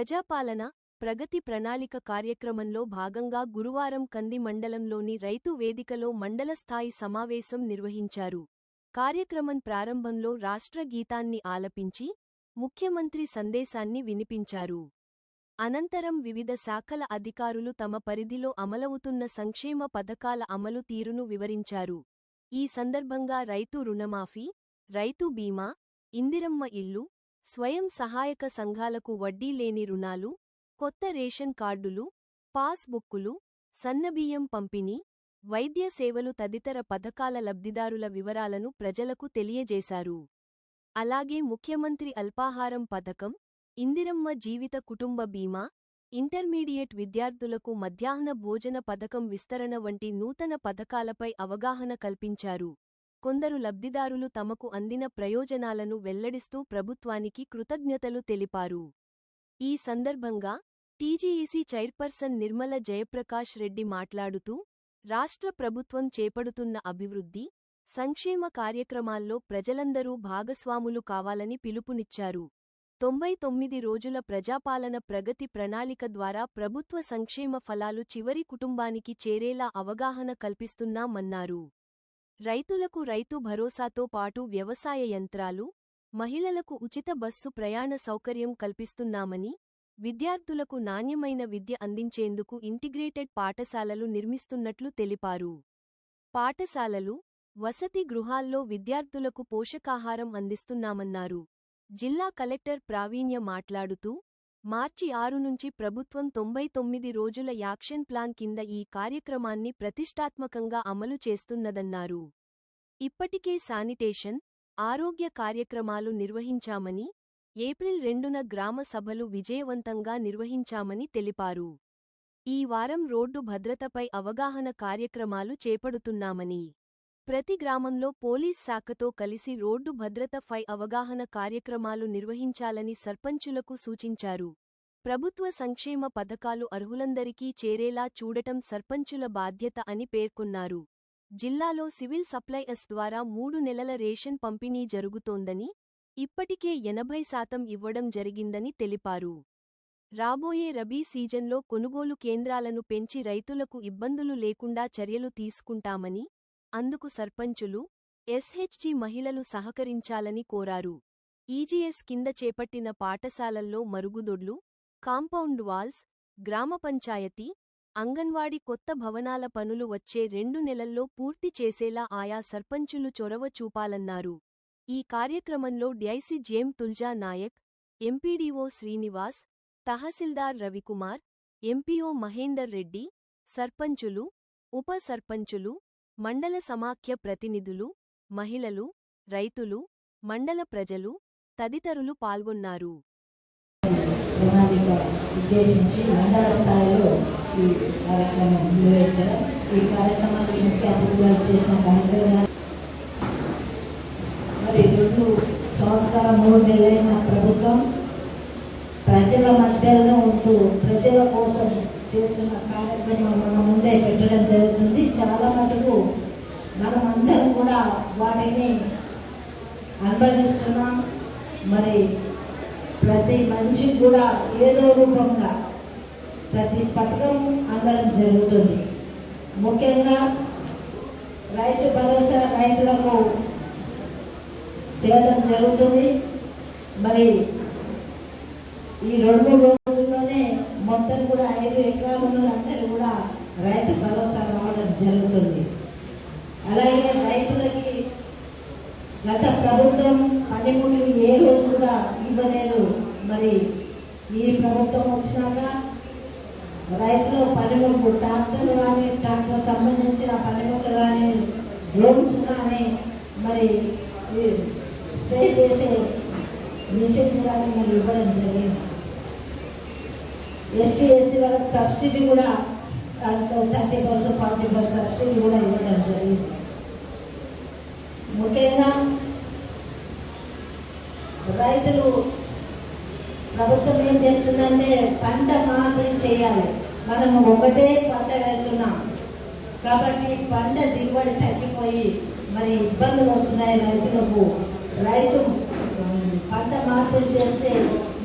ప్రజాపాలన ప్రగతి ప్రణాళిక కార్యక్రమంలో భాగంగా గురువారం కంది మండలంలోని రైతు వేదికలో మండల స్థాయి సమావేశం నిర్వహించారు. కార్యక్రమం ప్రారంభంలో రాష్ట్ర గీతాన్ని ఆలపించి ముఖ్యమంత్రి సందేశాన్ని వినిపించారు. అనంతరం వివిధ శాఖల అధికారులు తమ పరిధిలో అమలవుతున్న సంక్షేమ పథకాల అమలు తీరును వివరించారు. ఈ సందర్భంగా రైతు రుణమాఫీ, రైతు బీమా, ఇందిరమ్మ ఇళ్లు, స్వయం సహాయక సంఘాలకు వడ్డీ లేని రుణాలు, కొత్త రేషన్ కార్డులు, పాస్ బుక్కులు, సన్నబియ్యం పంపిణీ, వైద్య సేవలు తదితర పథకాల లబ్ధిదారుల వివరాలను ప్రజలకు తెలియజేశారు. అలాగే ముఖ్యమంత్రి అల్పాహారం పథకం, ఇందిరమ్మ జీవిత కుటుంబ బీమా, ఇంటర్మీడియట్ విద్యార్థులకు మధ్యాహ్న భోజన పథకం విస్తరణ వంటి నూతన పథకాలపై అవగాహన కల్పించారు. కొందరు లబ్ధిదారులు తమకు అందిన ప్రయోజనాలను వెల్లడిస్తూ ప్రభుత్వానికి కృతజ్ఞతలు తెలిపారు. ఈ సందర్భంగా టీజీఈసీ చైర్పర్సన్ నిర్మల జయప్రకాష్ రెడ్డి మాట్లాడుతూ, రాష్ట్ర ప్రభుత్వం చేపడుతున్న అభివృద్ధి, సంక్షేమ కార్యక్రమాల్లో ప్రజలందరూ భాగస్వాములు కావాలని పిలుపునిచ్చారు. 99 రోజుల ప్రజాపాలన ప్రగతి ప్రణాళిక ద్వారా ప్రభుత్వ సంక్షేమ ఫలాలు చివరి కుటుంబానికి చేరేలా అవగాహన కల్పిస్తున్నామన్నారు. రైతులకు రైతు భరోసాతో పాటు వ్యవసాయ యంత్రాలు, మహిళలకు ఉచిత బస్సు ప్రయాణ సౌకర్యం కల్పిస్తున్నామని, విద్యార్థులకు నాణ్యమైన విద్య అందించేందుకు ఇంటిగ్రేటెడ్ పాఠశాలలు నిర్మిస్తున్నట్లు తెలిపారు. పాఠశాలలు, వసతి గృహాల్లో విద్యార్థులకు పోషకాహారం అందిస్తున్నామన్నారు. జిల్లా కలెక్టర్ ప్రావీణ్య మాట్లాడుతూ, మార్చి 6 నుంచి ప్రభుత్వం 99 రోజుల యాక్షన్ ప్లాన్ కింద ఈ కార్యక్రమాన్ని ప్రతిష్టాత్మకంగా అమలు చేస్తున్నదన్నారు. ఇప్పటికే శానిటేషన్, ఆరోగ్య కార్యక్రమాలు నిర్వహించామని, ఏప్రిల్ 2న గ్రామ సభలు విజయవంతంగా నిర్వహించామని తెలిపారు. ఈ వారం రోడ్డు భద్రతపై అవగాహన కార్యక్రమాలు చేపడుతున్నామని, ప్రతి గ్రామంలో పోలీస్ శాఖతో కలిసి రోడ్డు భద్రతపై అవగాహన కార్యక్రమాలు నిర్వహించాలని సర్పంచులకు సూచించారు. ప్రభుత్వ సంక్షేమ పథకాలు అర్హులందరికీ చేరేలా చూడటం సర్పంచుల బాధ్యత అని పేర్కొన్నారు. జిల్లాలో సివిల్ సప్లైస్ ద్వారా 3 నెలల రేషన్ పంపిణీ జరుగుతోందని, ఇప్పటికే 80% ఇవ్వడం జరిగిందని తెలిపారు. రాబోయే రబీ సీజన్లో కొనుగోలు కేంద్రాలను పెంచి రైతులకు ఇబ్బందులు లేకుండా చర్యలు తీసుకుంటామని, అందుకు సర్పంచులు, ఎస్హెచ్జి మహిళలు సహకరించాలని కోరారు. ఈజీఎస్ కింద చేపట్టిన పాఠశాలల్లో మరుగుదొడ్లు, కాంపౌండ్ వాల్స్, గ్రామ పంచాయతీ, అంగన్వాడీ కొత్త భవనాల పనులు వచ్చే 2 నెలల్లో పూర్తి చేసేలా ఆయా సర్పంచులు చొరవ చూపాలన్నారు. ఈ కార్యక్రమంలో డైసీ జేమ్ తుల్జా నాయక్, ఎంపీడీఓ శ్రీనివాస్, తహసీల్దార్ రవికుమార్, ఎంపీఓ మహేందర్ రెడ్డి, సర్పంచులు, ఉప సర్పంచులు, మండల సమాఖ్య ప్రతినిధులు, మహిళలు, రైతులు, మండల ప్రజలు తదితరులు పాల్గొన్నారు. ప్రణాళిక ఉద్దేశించి మండల స్థాయిలో ఈ కార్యక్రమం నిర్వహించడం, ఈ కార్యక్రమానికి ముఖ్య అతిథిగా చేసిన కార్యక్రమాలు మరి 2 సంవత్సరాల 3 నెలలైన ప్రభుత్వం ప్రజల మధ్యలో ఉంటూ ప్రజల కోసం చేస్తున్న కార్యక్రమం మన ముందే పెట్టడం జరుగుతుంది. చాలా మటుకు మనమందరం కూడా వాటిని అనుభవిస్తున్నాం. మరి ప్రతి మనిషి కూడా ఏదో రూపంగా ప్రతి పథకం అందడం జరుగుతుంది. ముఖ్యంగా రైతు భరోసా రైతులకు చేయడం జరుగుతుంది. మరి ఈ 2-3 రోజుల్లోనే మొత్తం కూడా 5 ఎకరాల అందరూ కూడా రైతు భరోసా రావడం జరుగుతుంది. అలాగే రైతులకి గత ప్రభుత్వం పనిముట్లు ఏ రోజు కూడా ఇవ్వలేదు. మరి ఈ ప్రభుత్వం వచ్చినాక రైతులు పనిముట్లు, ట్రాక్టర్లు కానీ, ట్రాక్టర్ సంబంధించిన పనిముట్లు కానీ, డ్రోన్స్ కానీ, మరి స్ప్రే చేసే మిషన్స్ కానీ మరి ఇవ్వడం జరిగింది. ఎస్సీ వాళ్ళకి సబ్సిడీ కూడా 30%, 40% సబ్సిడీ కూడా ఇవ్వడం జరిగింది. ముఖ్యంగా రైతులు ప్రభుత్వం ఏం చెప్తుందంటే పంట మార్పిడి చేయాలి. మనము ఒకటే పంట వెళ్తున్నాం కాబట్టి పంట దిగుబడి తగ్గిపోయి మరి ఇబ్బందులు వస్తున్నాయి రైతులకు. రైతు పంట మార్పిడి చేస్తే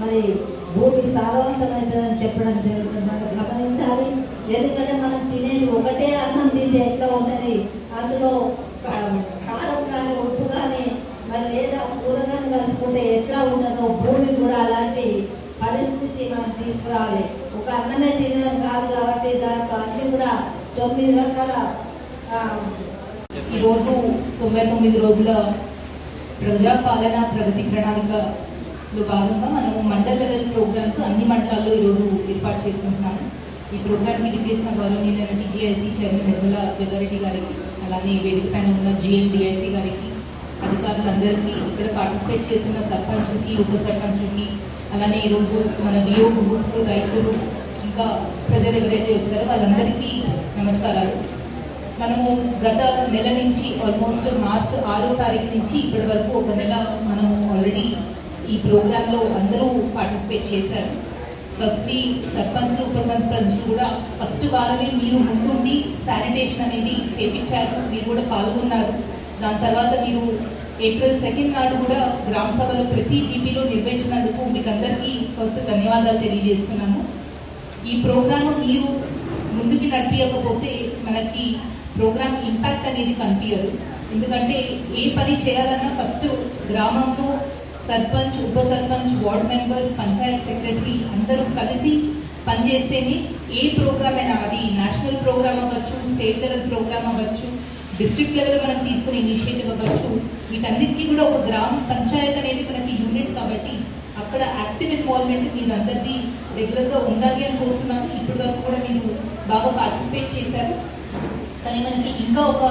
మరి భూమి సారవంతమవుతుందని చెప్పడం జరుగుతుంది. మనం గమనించాలి. ఎందుకంటే మనం తినేది ఒకటే అన్నం తింటే ఎట్లా ఉంటుంది, అందులో కారం కానీ ఉప్పు కానీ మరి లేదా కూరగాయలు కలుపుకుంటే ఎట్లా ఉండదో భూమి కూడా అలాంటి పరిస్థితి మనం తీసుకురావాలి. ఒక అన్నమే తినడం కాదు కాబట్టి దాంట్లో అన్ని కూడా 9 రకాల ఈరోజు 99 రోజుల ప్రజాపాలన ప్రగతి ప్రణాళికలో భాగంగా మనము మండల లెవెల్ ప్రోగ్రామ్స్ అన్ని మండలాల్లో ఈరోజు ఏర్పాటు చేసుకుంటున్నాము. ఈ ప్రోగ్రామ్ కి చేసిన గౌరవనీయులైన టీడీఐసీ చైర్మన్ నిర్మలా వెల్లారెడ్డి గారికి, అలానే వేదిక పైన ఉన్న జిఎండిఐసీ గారికి, అధికారులందరికీ, ఇక్కడ పార్టిసిపేట్ చేసిన సర్పంచ్కి, ఉప సర్పంచ్కి, అలానే ఈరోజు మన డిఓ గ్రూప్స్, రైతులు, ఇంకా ప్రజలు ఎవరైతే వచ్చారో వాళ్ళందరికీ నమస్కారాలు. మనము గత నెల నుంచి ఆల్మోస్ట్ మార్చి 6వ తారీఖు నుంచి ఇప్పటి వరకు ఒక నెల మనము ఆల్రెడీ ఈ ప్రోగ్రాంలో అందరూ పార్టిసిపేట్ చేశారు. ఫస్ట్లీ సర్పంచ్లు, ఉప సర్పంచ్లు కూడా ఫస్ట్ వారమే మీరు ముందుండి శానిటేషన్ అనేది చేపించారు, మీరు కూడా పాల్గొన్నారు. దాని తర్వాత మీరు April 2 నాడు కూడా గ్రామ సభలు ప్రతి జీపీలో నిర్వహించినందుకు మీకు అందరికీ ఫస్ట్ ధన్యవాదాలు తెలియజేస్తున్నాము. ఈ ప్రోగ్రామ్ మీరు ముందుకు నడిపించకపోతే మనకి ప్రోగ్రామ్ ఇంపాక్ట్ అనేది కనిపించదు. ఎందుకంటే ఏ పని చేయాలన్నా ఫస్ట్ గ్రామంలో సర్పంచ్, ఉప sarpanch, ward members, Panchayat secretary అందరూ కలిసి పనిచేస్తేనే ఏ ప్రోగ్రామ్ అయినా, అది నేషనల్ ప్రోగ్రామ్ అవ్వచ్చు, స్టేట్ లెవెల్ ప్రోగ్రామ్ అవ్వచ్చు, డిస్ట్రిక్ట్ లెవెల్ మనం తీసుకునే ఇనిషియేటివ్ అవ్వచ్చు, వీటన్నిటికీ కూడా ఒక గ్రామ పంచాయత్ అనేది మనకి యూనిట్ కాబట్టి అక్కడ యాక్టివ్ ఇన్వాల్వ్మెంట్ మీరు అందరిది రెగ్యులర్గా ఉండాలి అని కోరుతున్నాను. ఇప్పటి వరకు కూడా మీరు బాగా పార్టిసిపేట్ చేశారు. కానీ మనకి ఇంకా ఒక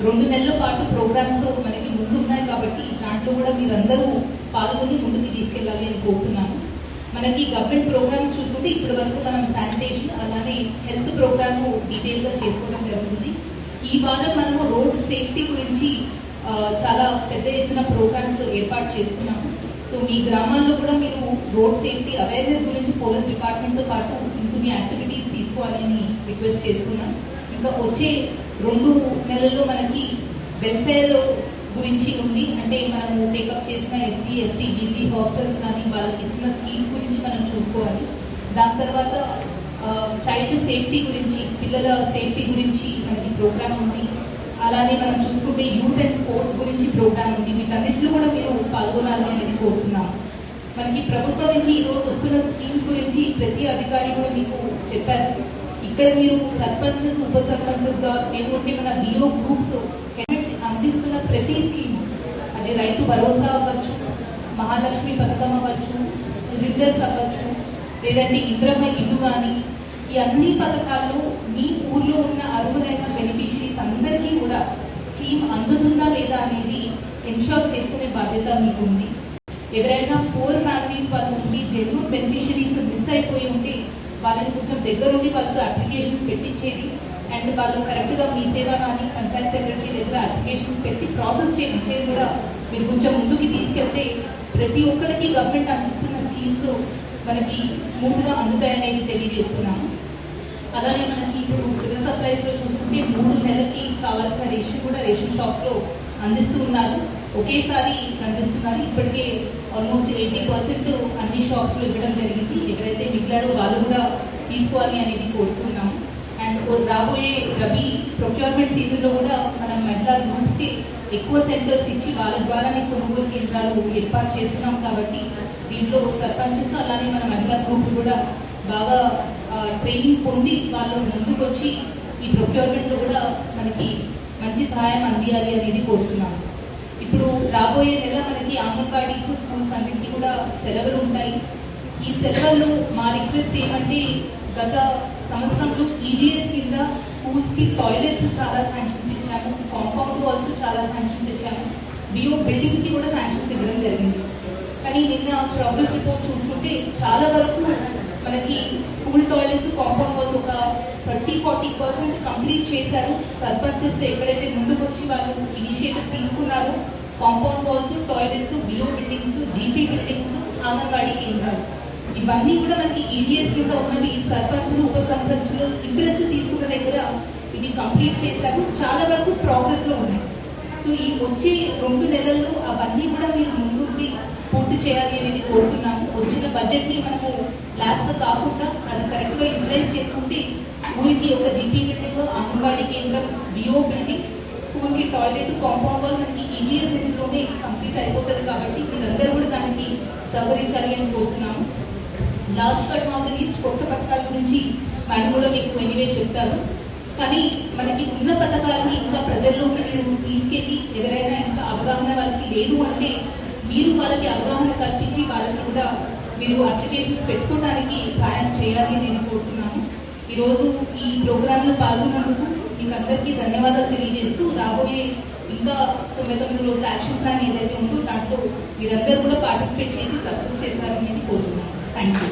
2 నెలల పాటు ప్రోగ్రామ్స్ మనకి ముందు ఉన్నాయి కాబట్టి దాంట్లో కూడా మీరందరూ పాల్గొని ముందుకు తీసుకెళ్ళాలి అని కోరుతున్నాను. మనకి గవర్నమెంట్ ప్రోగ్రామ్స్ చూసుకుంటే ఇప్పటి వరకు మనం శానిటేషన్, అలానే హెల్త్ ప్రోగ్రామ్ డీటెయిల్గా చేసుకోవడం జరుగుతుంది. ఈ వారం మనము రోడ్ సేఫ్టీ గురించి చాలా పెద్ద ఎత్తున ప్రోగ్రామ్స్ ఏర్పాటు చేస్తున్నాము. సో మీ గ్రామాల్లో కూడా మీరు రోడ్ సేఫ్టీ అవేర్నెస్ గురించి పోలీస్ డిపార్ట్మెంట్తో పాటు ఇంకొన్ని యాక్టివిటీస్ తీసుకోవాలి అని రిక్వెస్ట్ చేస్తున్నాను. ఇంకా వచ్చే 2 నెలల్లో మనకి వెల్ఫేర్ గురించి ఉంది. అంటే మనము టేకప్ చేసిన ఎస్సీ, ఎస్టీ, బీసీ హాస్టల్స్ కానీ వాళ్ళకి ఇస్తున్న స్కీమ్స్ గురించి మనం చూసుకోవాలి. దాని తర్వాత చైల్డ్ సేఫ్టీ గురించి, పిల్లల సేఫ్టీ గురించి మనకి ప్రోగ్రామ్ ఉంది. అలానే మనం చూసుకుంటే యూత్ అండ్ స్పోర్ట్స్ గురించి ప్రోగ్రామ్ ఉంది. వీటన్నిటిలో కూడా మీరు పాల్గొనాలి అనేది కోరుతున్నాము. మనకి ప్రభుత్వం నుంచి ఈరోజు వస్తున్న స్కీమ్స్ గురించి ప్రతి అధికారి కూడా మీకు చెప్పారు. ఇక్కడ మీరు సర్పంచెస్, ఉప సర్పంచెస్గా లేకుంటే మన డిఓ గ్రూప్స్ అందిస్తున్న ప్రతి స్కీమ్, అది రైతు భరోసా అవ్వచ్చు, మహాలక్ష్మి పథకం అవ్వచ్చు, సిలిండర్స్ అవ్వచ్చు, లేదంటే ఇంద్రమ్మ ఇల్లు కానీ, ఈ అన్ని పథకాల్లో మీ ఊర్లో ఉన్న అర్హులైన బెనిఫిషరీస్ అందరికీ కూడా స్కీమ్ అందుతుందా లేదా అనేది ఎన్షూర్ చేసుకునే బాధ్యత మీకు ఉంది. ఎవరైనా పూర్ ఫ్యామిలీస్ వాళ్ళు ఉండి జెన్యూన్ బెనిఫిషరీస్ మిస్ అయిపోయి ఉంటే వాళ్ళని కొంచెం దగ్గరుండి వాళ్ళతో అప్లికేషన్స్ పెట్టించేది, అండ్ వాళ్ళు కరెక్ట్గా మీ సేవ కానీ పంచాయత్ సెక్రటరీ దగ్గర అప్లికేషన్స్ పెట్టి ప్రాసెస్ చేయించేది కూడా మీరు కొంచెం ముందుకు తీసుకెళ్తే ప్రతి ఒక్కరికి గవర్నమెంట్ అందిస్తున్న స్కీమ్స్ మనకి స్మూత్గా అందుతాయనేది తెలియజేస్తున్నాము. అలానే మనకి ఇప్పుడు సివిల్ సప్లైస్లో చూసుకుంటే 3 నెలలకి కావాల్సిన రేషన్ కూడా రేషన్ షాప్స్లో అందిస్తూ ఉన్నారు. ఒకేసారి అందిస్తున్నారు. ఇప్పటికే ఆల్మోస్ట్ 80% అన్ని షాప్స్లో ఇవ్వడం జరిగింది. ఎవరైతే మిగిలారో వాళ్ళు కూడా తీసుకోవాలి అనేది కోరుతున్నాము. అండ్ రాబోయే రబీ ప్రొక్యూర్మెంట్ సీజన్లో కూడా మనం మహిళా గ్రూప్స్కి ఎక్కువ సెంటర్స్ ఇచ్చి వాళ్ళ ద్వారానే కొనుగోలు కేంద్రాలు ఏర్పాటు చేస్తున్నాం కాబట్టి దీంట్లో సర్పంచెస్ అలానే మన మహిళా గ్రూప్ కూడా బాగా ట్రైనింగ్ పొంది వాళ్ళు ముందుకు వచ్చి ఈ ప్రొక్యూర్మెంట్లో కూడా మనకి మంచి సహాయం అందియాలి అనేది కోరుతున్నాము. ఇప్పుడు రాబోయే నెల మనకి అంగన్వాడీస్, స్కూల్స్ అన్నింటినీ కూడా సెలవులు ఉంటాయి. ఈ సెలవుల్లో మా రిక్వెస్ట్ ఏమంటే గత సంవత్సరంలో ఈజీఎస్ కింద స్కూల్స్కి టాయిలెట్స్ చాలా శాంక్షన్స్ ఇచ్చాము, కాంపౌండ్ వాల్స్ చాలా శాంక్షన్స్ ఇచ్చాము, డిఓ బిల్డింగ్స్కి కూడా శాంక్షన్స్ ఇవ్వడం జరిగింది. కానీ నిన్న ప్రోగ్రెస్ రిపోర్ట్ చూసుకుంటే చాలా వరకు మనకి స్కూల్ టాయిలెట్స్, కాంపౌండ్ వాల్స్ ఒక 30-40% కంప్లీట్ చేశారు. సర్పంచెస్ ఎక్కడైతే ముందుకు వచ్చి వాళ్ళు ఇనిషియేటివ్ తీసుకున్నారో compound walls, toilets, below buildings, GP buildings, anganwadi కేంద్రాలు ఇవన్నీ కూడా మనకి ఈజీఎస్ కింద ఉన్నవి. సర్పంచులు, ఉప సర్పంచులు ఇంట్రెస్ట్ తీసుకున్న దగ్గర ఇవి కంప్లీట్ చేశారు. చాలా వరకు ప్రోగ్రెస్లో ఉన్నాయి. సో ఈ వచ్చే 2 నెలల్లో అవన్నీ కూడా మీరు ముందుండి పూర్తి చేయాలి అనేది కోరుతున్నాము. వచ్చిన బడ్జెట్ని మనము ల్యాబ్స్ కాకుండా అది కరెక్ట్గా యూటిలైజ్ చేసుకుంటే స్కూల్కి ఒక జీపీ బిల్డింగ్, అంగన్వాడీ కేంద్రం, బిఓ బిల్డింగ్, స్కూల్కి టాయిలెట్, కాంపౌండ్ వాల్ మనకి ఈజీఎస్ నిధిలోనే కంప్లీట్ అయిపోతుంది. కాబట్టి మీరందరూ కూడా దానికి సహకరించాలి అని కోరుతున్నాము. Last but not the least కొత్త పథకాల గురించి మేడం కూడా మీకు ఎనీవే చెప్తారు. కానీ మనకి ఉన్న పథకాలని ఇంకా ప్రజల్లోకి మీరు తీసుకెళ్ళి ఎవరైనా ఇంకా అవగాహన వాళ్ళకి లేదు అంటే మీరు వాళ్ళకి అవగాహన కల్పించి వాళ్ళకి కూడా మీరు అప్లికేషన్స్ పెట్టుకోవడానికి సహాయం చేయాలి అనేది కోరుతున్నాను. ఈరోజు ఈ ప్రోగ్రాంలో పాల్గొన్నందుకు మీకు అందరికీ ధన్యవాదాలు తెలియజేస్తూ రాబోయే ఇంకా 99 రోజుల యాక్షన్ ప్లాన్ ఏదైతే ఉందో దాంట్లో మీరందరూ కూడా పార్టిసిపేట్ చేసి సక్సెస్ చేస్తారని కోరుతున్నాను. Thank you.